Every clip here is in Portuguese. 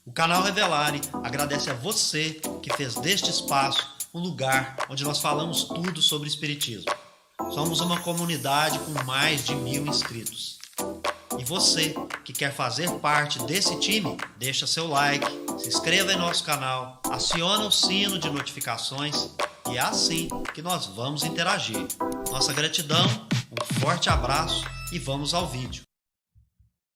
O canal Revelare agradece a você que fez deste espaço um lugar onde nós falamos tudo sobre Espiritismo. Somos uma comunidade com mais de 1000 inscritos. E você que quer fazer parte desse time, deixa seu like, se inscreva em nosso canal, aciona o sino de notificações e é assim que nós vamos interagir. Nossa gratidão, um forte abraço e vamos ao vídeo.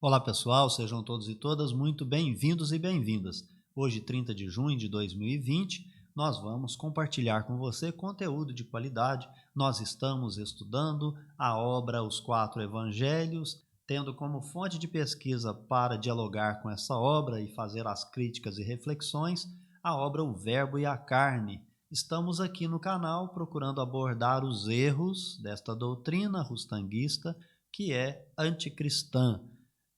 Olá pessoal, sejam todos e todas muito bem-vindos e bem-vindas. Hoje, 30 de junho de 2020, nós vamos compartilhar com você conteúdo de qualidade. Nós estamos estudando a obra Os Quatro Evangelhos, tendo como fonte de pesquisa para dialogar com essa obra e fazer as críticas e reflexões, a obra O Verbo e a Carne. Estamos aqui no canal procurando abordar os erros desta doutrina rustanguista que é anticristã.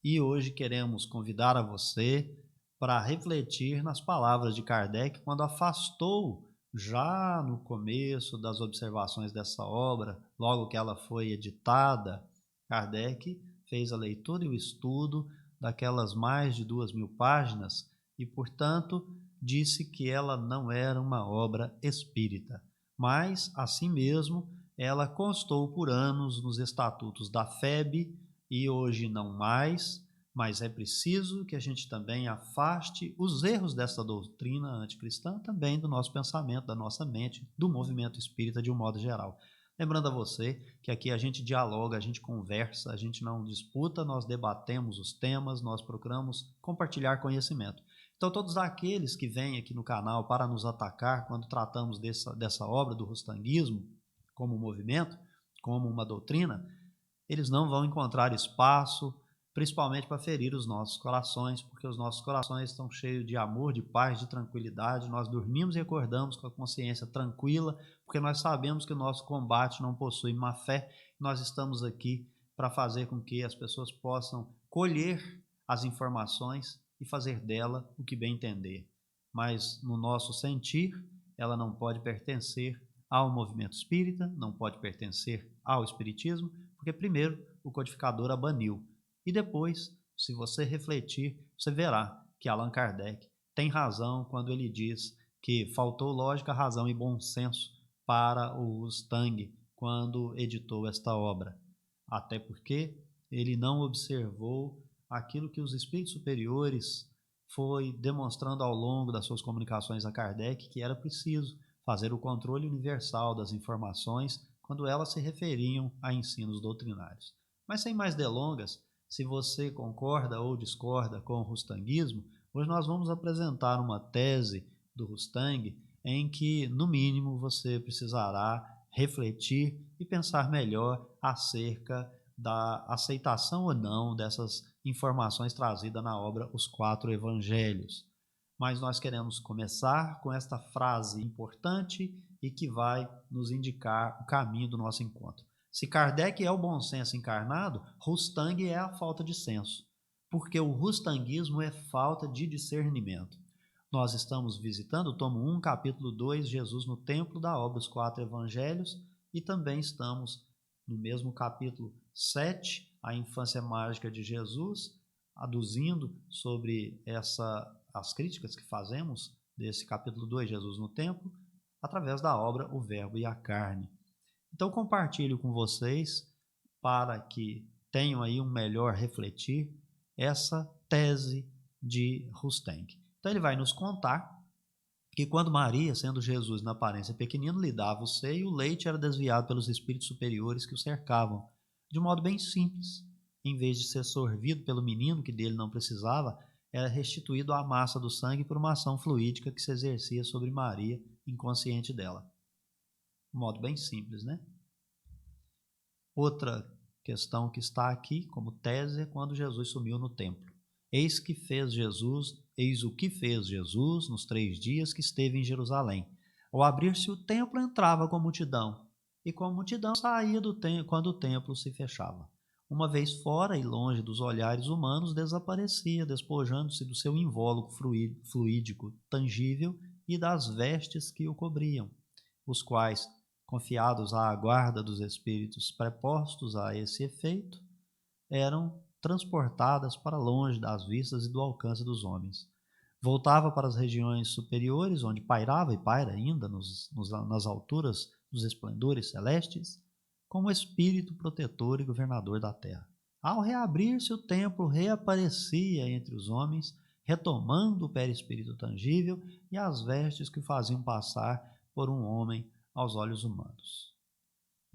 E hoje queremos convidar a você para refletir nas palavras de Kardec quando afastou, já no começo das observações dessa obra, logo que ela foi editada, Kardec fez a leitura e o estudo daquelas mais de 2000 páginas e, portanto, disse que ela não era uma obra espírita, mas, assim mesmo, ela constou por anos nos estatutos da FEB e hoje não mais, mas é preciso que a gente também afaste os erros dessa doutrina anticristã também do nosso pensamento, da nossa mente, do movimento espírita de um modo geral. Lembrando a você que aqui a gente dialoga, a gente conversa, a gente não disputa, nós debatemos os temas, nós procuramos compartilhar conhecimento. Então todos aqueles que vêm aqui no canal para nos atacar quando tratamos dessa obra do rustanguismo como movimento, como uma doutrina, eles não vão encontrar espaço, principalmente para ferir os nossos corações, porque os nossos corações estão cheios de amor, de paz, de tranquilidade. Nós dormimos e acordamos com a consciência tranquila, porque nós sabemos que o nosso combate não possui má fé. Nós estamos aqui para fazer com que as pessoas possam colher as informações e fazer dela o que bem entender. Mas, no nosso sentir, ela não pode pertencer ao movimento espírita, não pode pertencer ao espiritismo, porque primeiro o codificador a baniu. E depois, se você refletir, você verá que Allan Kardec tem razão quando ele diz que faltou lógica, razão e bom senso para o Mustang quando editou esta obra. Até porque ele não observou aquilo que os espíritos superiores foi demonstrando ao longo das suas comunicações a Kardec, que era preciso fazer o controle universal das informações quando elas se referiam a ensinos doutrinários. Mas sem mais delongas, se você concorda ou discorda com o rustanguismo, hoje nós vamos apresentar uma tese do Rustang em que, no mínimo, você precisará refletir e pensar melhor acerca da aceitação ou não dessas informações trazidas na obra Os Quatro Evangelhos. Mas nós queremos começar com esta frase importante e que vai nos indicar o caminho do nosso encontro. Se Kardec é o bom senso encarnado, Rustang é a falta de senso, porque o rustanguismo é falta de discernimento. Nós estamos visitando o tomo 1, capítulo 2, Jesus no Templo, da obra Os Quatro Evangelhos, e também estamos no mesmo capítulo 7, a infância mágica de Jesus, aduzindo sobre as críticas que fazemos desse capítulo 2, Jesus no Templo, através da obra O Verbo e a Carne. Então compartilho com vocês, para que tenham aí um melhor refletir, essa tese de Rustang. Então ele vai nos contar que quando Maria, sendo Jesus na aparência pequenino, lhe dava o seio, o leite era desviado pelos espíritos superiores que o cercavam, de modo bem simples. Em vez de ser sorvido pelo menino, que dele não precisava, era restituído à massa do sangue por uma ação fluídica que se exercia sobre Maria, inconsciente dela. Um modo bem simples, né? Outra questão que está aqui como tese é quando Jesus sumiu no templo. Eis o que fez Jesus nos 3 dias que esteve em Jerusalém. Ao abrir-se o templo, entrava com a multidão, e com a multidão saía quando o templo se fechava. Uma vez fora e longe dos olhares humanos, desaparecia, despojando-se do seu invólucro fluídico tangível e das vestes que o cobriam, os quais, confiados à guarda dos espíritos prepostos a esse efeito, eram transportadas para longe das vistas e do alcance dos homens. Voltava para as regiões superiores, onde pairava e paira ainda nas alturas dos esplendores celestes, como espírito protetor e governador da terra. Ao reabrir-se o templo, reaparecia entre os homens, retomando o perispírito tangível e as vestes que o faziam passar por um homem aos olhos humanos.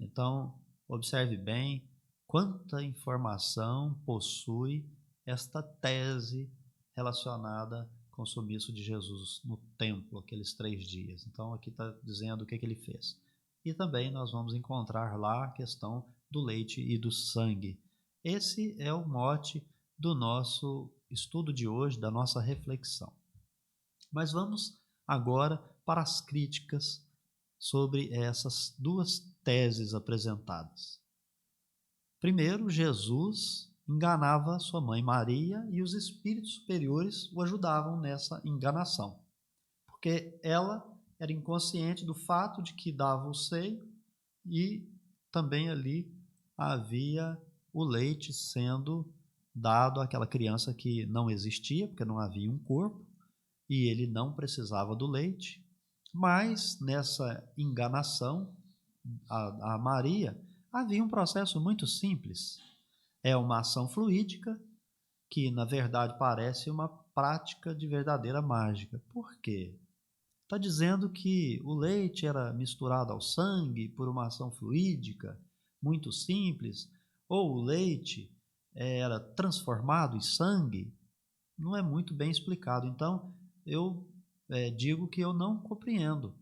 Então, observe bem quanta informação possui esta tese relacionada com o sumiço de Jesus no templo, aqueles 3 dias. Então, aqui está dizendo o que ele fez. E também nós vamos encontrar lá a questão do leite e do sangue. Esse é o mote do nosso estudo de hoje, da nossa reflexão. Mas vamos agora para as críticas sobre essas 2 teses apresentadas. Primeiro, Jesus enganava sua mãe Maria e os espíritos superiores o ajudavam nessa enganação, porque ela era inconsciente do fato de que dava o seio e também ali havia o leite sendo dado àquela criança que não existia, porque não havia um corpo, e ele não precisava do leite. Mas nessa enganação a Maria havia um processo muito simples. É uma ação fluídica que, na verdade, parece uma prática de verdadeira mágica. Por quê? Está dizendo que o leite era misturado ao sangue por uma ação fluídica, muito simples, ou o leite era transformado em sangue? Não é muito bem explicado. Então, eu digo que eu não compreendo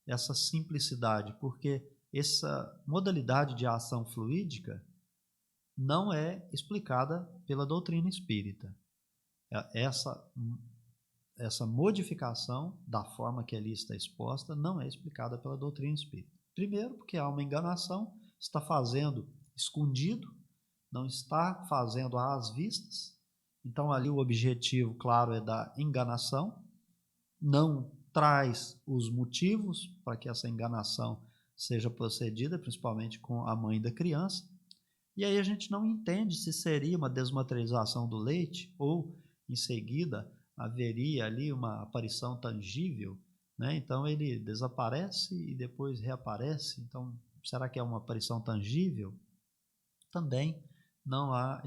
essa simplicidade, porque essa modalidade de ação fluídica não é explicada pela doutrina espírita. Essa modificação da forma que ali está exposta não é explicada pela doutrina espírita. Primeiro, porque há uma enganação, está fazendo escondido, não está fazendo às vistas. Então, ali o objetivo, claro, é da enganação, não traz os motivos para que essa enganação seja procedida, principalmente com a mãe da criança. E aí a gente não entende se seria uma desmaterialização do leite ou, em seguida, haveria ali uma aparição tangível, né? Então ele desaparece e depois reaparece. Então, será que é uma aparição tangível? Também não há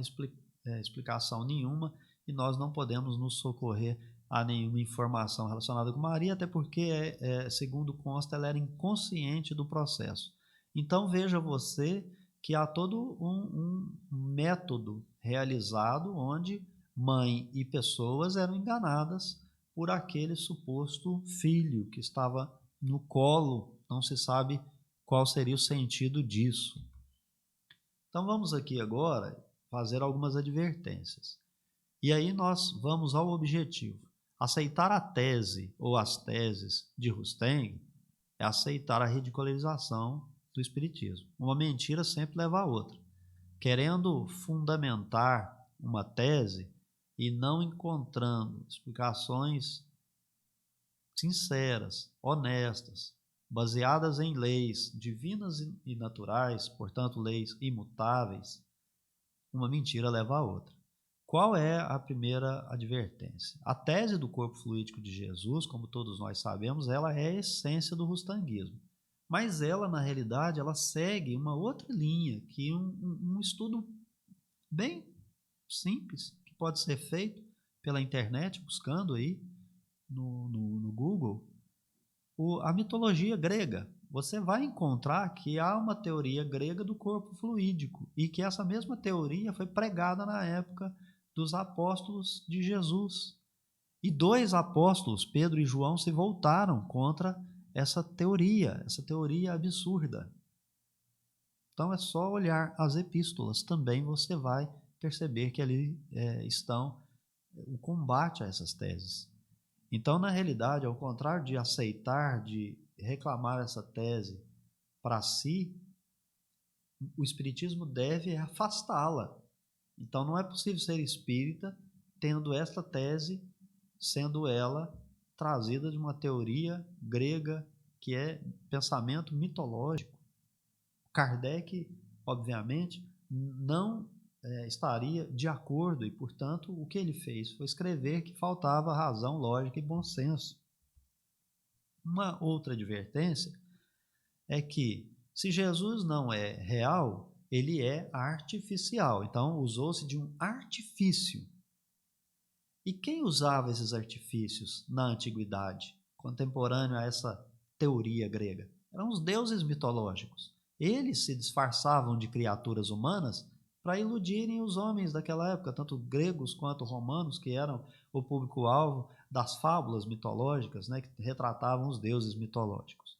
explicação nenhuma e nós não podemos nos socorrer a nenhuma informação relacionada com Maria, até porque, segundo consta, ela era inconsciente do processo. Então veja você que há todo um método realizado onde mãe e pessoas eram enganadas por aquele suposto filho que estava no colo. Não se sabe qual seria o sentido disso. Então vamos aqui agora fazer algumas advertências. E aí nós vamos ao objetivo. Aceitar a tese ou as teses de Rusteng é aceitar a ridicularização do espiritismo. Uma mentira sempre leva a outra. Querendo fundamentar uma tese e não encontrando explicações sinceras, honestas, baseadas em leis divinas e naturais, portanto, leis imutáveis, uma mentira leva a outra. Qual é a primeira advertência? A tese do corpo fluídico de Jesus, como todos nós sabemos, ela é a essência do rustanguismo. Mas ela, na realidade, ela segue uma outra linha, que um estudo bem simples, que pode ser feito pela internet, buscando aí no Google, a mitologia grega. Você vai encontrar que há uma teoria grega do corpo fluídico e que essa mesma teoria foi pregada na época dos apóstolos de Jesus. E 2 apóstolos, Pedro e João, se voltaram contra essa teoria absurda. Então é só olhar as epístolas, também você vai perceber que ali estão o combate a essas teses. Então, na realidade, ao contrário de aceitar, de reclamar essa tese para si, o espiritismo deve afastá-la. Então, não é possível ser espírita tendo esta tese, sendo ela trazida de uma teoria grega que é pensamento mitológico. Kardec, obviamente, não estaria de acordo e, portanto, o que ele fez foi escrever que faltava razão, lógica e bom senso. Uma outra advertência é que, se Jesus não é real, ele é artificial. Então, usou-se de um artifício. E quem usava esses artifícios na antiguidade, contemporâneo a essa teoria grega? Eram os deuses mitológicos. Eles se disfarçavam de criaturas humanas para iludirem os homens daquela época, tanto gregos quanto romanos, que eram o público-alvo das fábulas mitológicas, né, que retratavam os deuses mitológicos.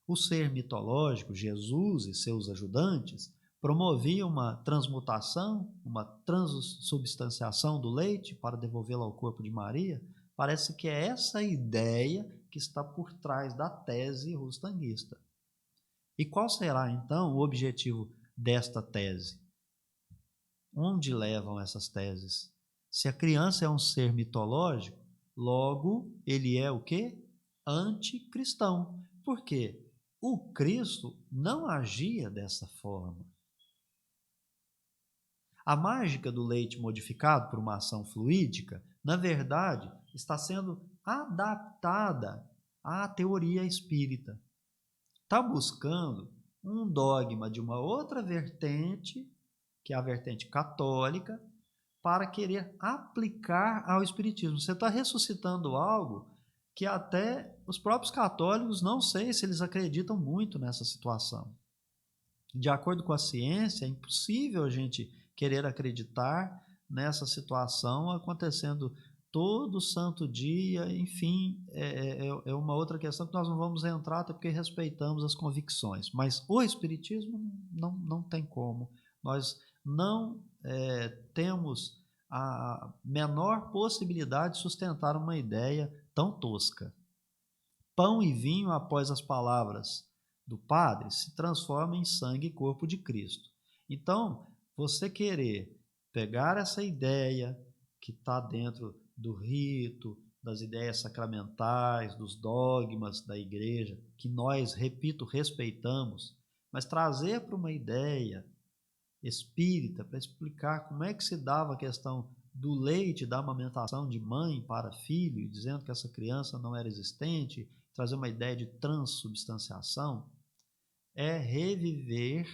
O ser mitológico, Jesus e seus ajudantes, promovia uma transmutação, uma transubstanciação do leite para devolvê-lo ao corpo de Maria. Parece que é essa ideia que está por trás da tese rustanguista. E qual será, então, o objetivo desta tese? Onde levam essas teses? Se a criança é um ser mitológico, logo ele é o quê? Anticristão. Por quê? O Cristo não agia dessa forma. A mágica do leite modificado por uma ação fluídica, na verdade, está sendo adaptada à teoria espírita. Está buscando um dogma de uma outra vertente, que é a vertente católica, para querer aplicar ao espiritismo. Você está ressuscitando algo que até os próprios católicos, não sei se eles acreditam muito nessa situação. De acordo com a ciência, é impossível a gente querer acreditar nessa situação acontecendo todo santo dia, enfim, é uma outra questão que nós não vamos entrar, até porque respeitamos as convicções. Mas o espiritismo não tem como. Nós não temos a menor possibilidade de sustentar uma ideia tão tosca. Pão e vinho, após as palavras do Padre, se transforma em sangue e corpo de Cristo. Então, você querer pegar essa ideia que está dentro do rito, das ideias sacramentais, dos dogmas da igreja, que nós, repito, respeitamos, mas trazer para uma ideia espírita para explicar como é que se dava a questão do leite, da amamentação de mãe para filho, dizendo que essa criança não era existente, trazer uma ideia de transubstanciação, é reviver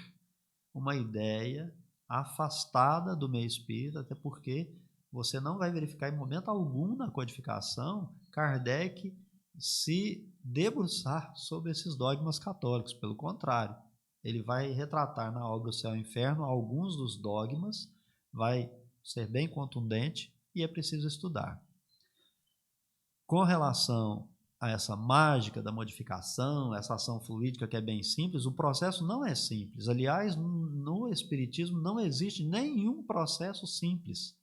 uma ideia afastada do meio espírita, até porque você não vai verificar em momento algum na codificação Kardec se debruçar sobre esses dogmas católicos. Pelo contrário, ele vai retratar na obra O Céu e o Inferno alguns dos dogmas, vai ser bem contundente e é preciso estudar. Com relação a essa mágica da modificação, essa ação fluídica que é bem simples, o processo não é simples. Aliás, no Espiritismo não existe nenhum processo simples.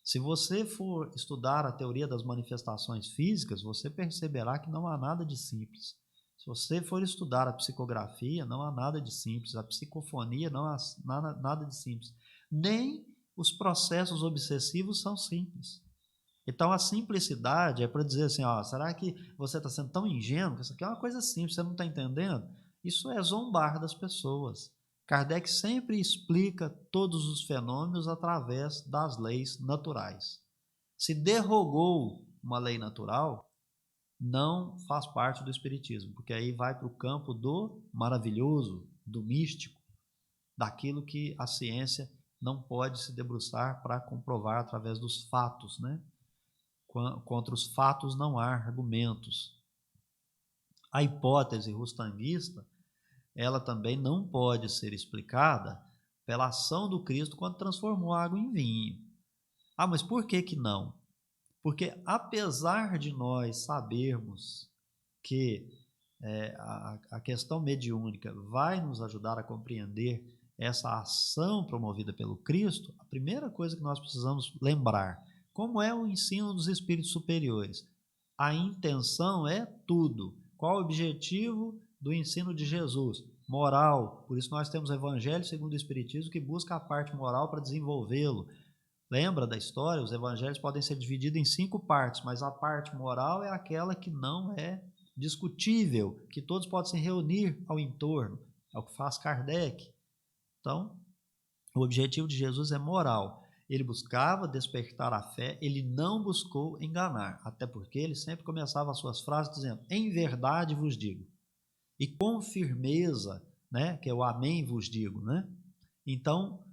Se você for estudar a teoria das manifestações físicas, você perceberá que não há nada de simples. Se você for estudar a psicografia, não há nada de simples. A psicofonia, não há nada de simples. Nem os processos obsessivos são simples. Então, a simplicidade é para dizer assim, ó, será que você está sendo tão ingênuo que isso aqui é uma coisa simples, você não está entendendo? Isso é zombar das pessoas. Kardec sempre explica todos os fenômenos através das leis naturais. Se derrogou uma lei natural, não faz parte do espiritismo, porque aí vai para o campo do maravilhoso, do místico, daquilo que a ciência não pode se debruçar para comprovar através dos fatos, né? Contra os fatos não há argumentos. A hipótese rustanguista, ela também não pode ser explicada pela ação do Cristo quando transformou a água em vinho. Ah, mas por que não? Porque apesar de nós sabermos que a questão mediúnica vai nos ajudar a compreender essa ação promovida pelo Cristo, a primeira coisa que nós precisamos lembrar, como é o ensino dos espíritos superiores? A intenção é tudo. Qual o objetivo do ensino de Jesus? Moral. Por isso nós temos o Evangelho segundo o Espiritismo que busca a parte moral para desenvolvê-lo. Lembra da história? Os evangelhos podem ser divididos em 5 partes, mas a parte moral é aquela que não é discutível, que todos podem se reunir ao entorno. É o que faz Kardec. Então, O objetivo de Jesus é moral. Ele buscava despertar a fé, ele não buscou enganar, até porque ele sempre começava as suas frases dizendo: em verdade vos digo. E com firmeza, né, que é o amém vos digo, né? Então,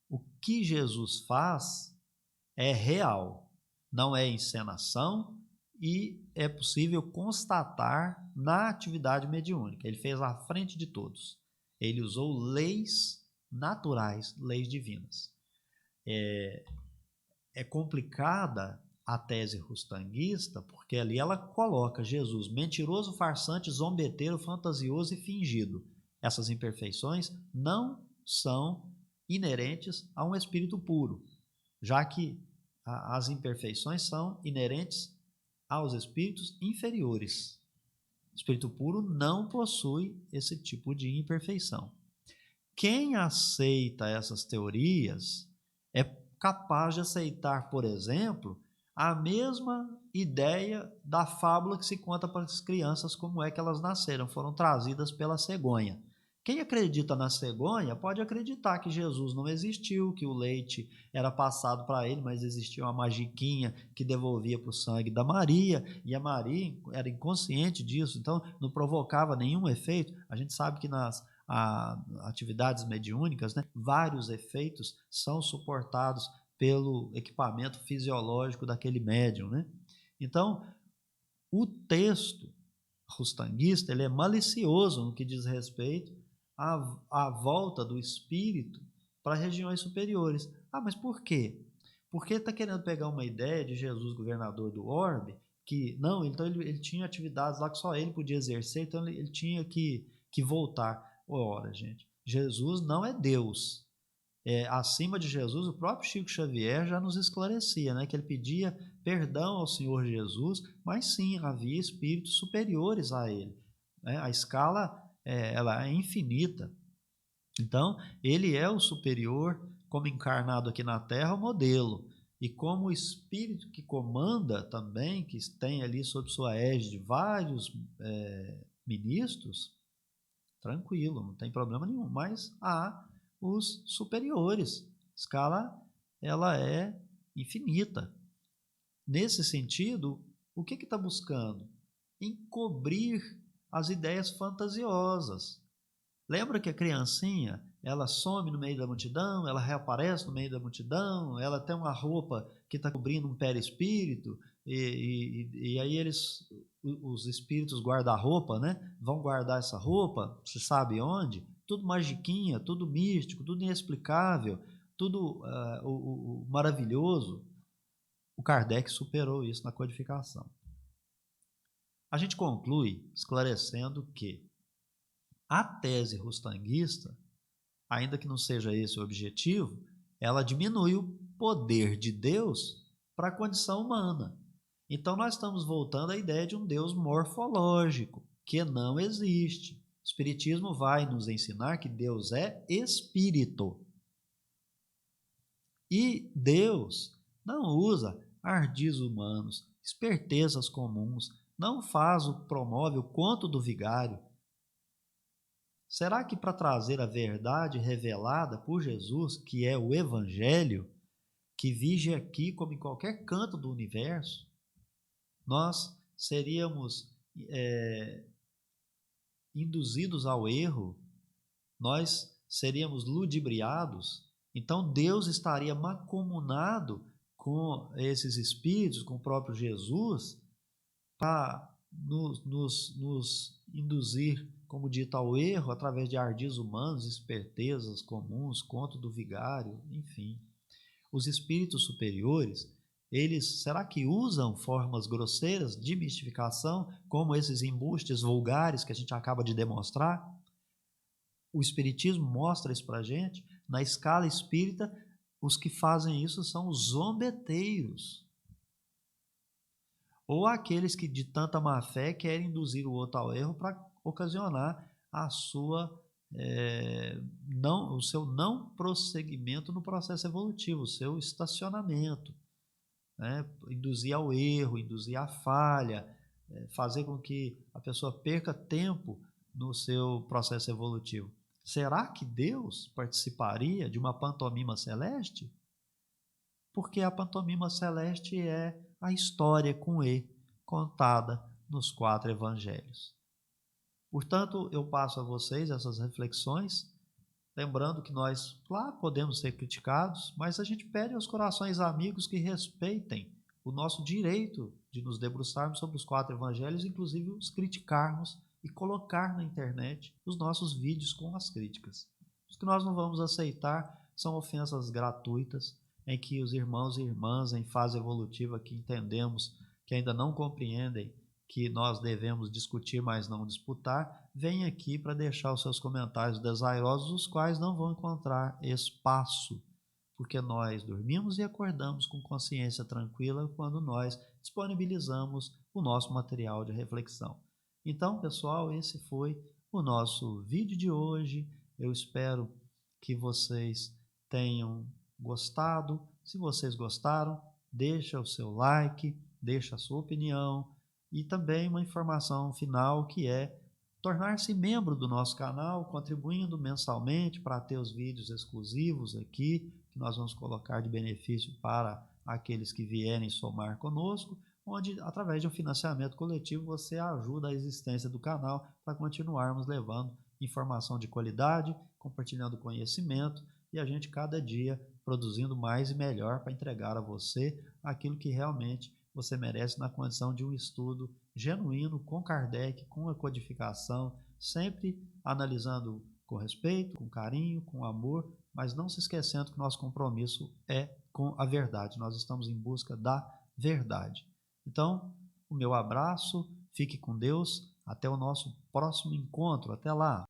o que Jesus faz é real, não é encenação e é possível constatar na atividade mediúnica. Ele fez à frente de todos. Ele usou leis naturais, leis divinas. É complicada a tese rustanguista, porque ali ela coloca Jesus mentiroso, farsante, zombeteiro, fantasioso e fingido. Essas imperfeições não são inerentes a um espírito puro, já que as imperfeições são inerentes aos espíritos inferiores. O espírito puro não possui esse tipo de imperfeição. Quem aceita essas teorias é capaz de aceitar, por exemplo, a mesma ideia da fábula que se conta para as crianças, como é que elas nasceram, foram trazidas pela cegonha. Quem acredita na cegonha pode acreditar que Jesus não existiu, que o leite era passado para ele, mas existia uma magiquinha que devolvia para o sangue da Maria, e a Maria era inconsciente disso, então não provocava nenhum efeito. A gente sabe que nas atividades mediúnicas, né, vários efeitos são suportados pelo equipamento fisiológico daquele médium, né? Então, o texto rustanguista ele é malicioso no que diz respeito à volta do espírito para regiões superiores. Ah, mas por quê? Porque está querendo pegar uma ideia de Jesus, governador do orbe, que não, então ele tinha atividades lá que só ele podia exercer, então ele tinha que voltar. Ora, gente, Jesus não é Deus. Acima de Jesus, o próprio Chico Xavier já nos esclarecia, né, que ele pedia perdão ao Senhor Jesus, mas sim, havia espíritos superiores a ele. Né? A escala ela é infinita. Então, ele é o superior, como encarnado aqui na Terra, o modelo. E como o espírito que comanda também, que tem ali sob sua égide vários ministros, tranquilo, não tem problema nenhum, mas há os superiores. A escala ela é infinita. Nesse sentido, o que está buscando? Encobrir as ideias fantasiosas. Lembra que a criancinha, ela some no meio da multidão, ela reaparece no meio da multidão, ela tem uma roupa que está cobrindo um perispírito, e aí os espíritos guarda-roupa, né, vão guardar essa roupa, você sabe onde? Tudo magiquinha, tudo místico, tudo inexplicável, tudo o maravilhoso. O Kardec superou isso na codificação. A gente conclui esclarecendo que a tese rustanguista, ainda que não seja esse o objetivo, ela diminui o poder de Deus para a condição humana. Então nós estamos voltando à ideia de um Deus morfológico, que não existe. O Espiritismo vai nos ensinar que Deus é espírito. E Deus não usa ardis humanos, espertezas comuns, não promove o conto do vigário. Será que para trazer a verdade revelada por Jesus, que é o Evangelho, que vige aqui como em qualquer canto do universo, nós seríamos induzidos ao erro, nós seríamos ludibriados? Então Deus estaria mancomunado com esses espíritos, com o próprio Jesus, para nos induzir, como dito, ao erro através de ardis humanos, espertezas comuns, conto do vigário, enfim. Os espíritos superiores, eles, será que usam formas grosseiras de mistificação, como esses embustes vulgares que a gente acaba de demonstrar? O Espiritismo mostra isso para a gente. Na escala espírita, os que fazem isso são os zombeteiros, ou aqueles que de tanta má fé querem induzir o outro ao erro para ocasionar a sua o seu não prosseguimento no processo evolutivo, o seu estacionamento, né? Induzir ao erro, induzir à falha, fazer com que a pessoa perca tempo no seu processo evolutivo. Será que Deus participaria de uma pantomima celeste? Porque a pantomima celeste é a história com E contada nos 4 evangelhos. Portanto, eu passo a vocês essas reflexões, lembrando que nós, claro, podemos ser criticados, mas a gente pede aos corações amigos que respeitem o nosso direito de nos debruçarmos sobre os 4 evangelhos, inclusive os criticarmos e colocar na internet os nossos vídeos com as críticas. Os que nós não vamos aceitar são ofensas gratuitas, em que os irmãos e irmãs em fase evolutiva que entendemos que ainda não compreendem que nós devemos discutir, mas não disputar, vêm aqui para deixar os seus comentários desairosos, os quais não vão encontrar espaço, porque nós dormimos e acordamos com consciência tranquila quando nós disponibilizamos o nosso material de reflexão. Então, pessoal, esse foi o nosso vídeo de hoje. Eu espero que vocês tenham gostado. Se vocês gostaram, deixa o seu like, deixa a sua opinião e também uma informação final que é tornar-se membro do nosso canal, contribuindo mensalmente para ter os vídeos exclusivos aqui, que nós vamos colocar de benefício para aqueles que vierem somar conosco, onde, através de um financiamento coletivo, você ajuda a existência do canal para continuarmos levando informação de qualidade, compartilhando conhecimento e a gente cada dia produzindo mais e melhor para entregar a você aquilo que realmente você merece na condição de um estudo genuíno com Kardec, com a codificação, sempre analisando com respeito, com carinho, com amor, mas não se esquecendo que nosso compromisso é com a verdade. Nós estamos em busca da verdade. Então, o meu abraço, fique com Deus, até o nosso próximo encontro. Até lá!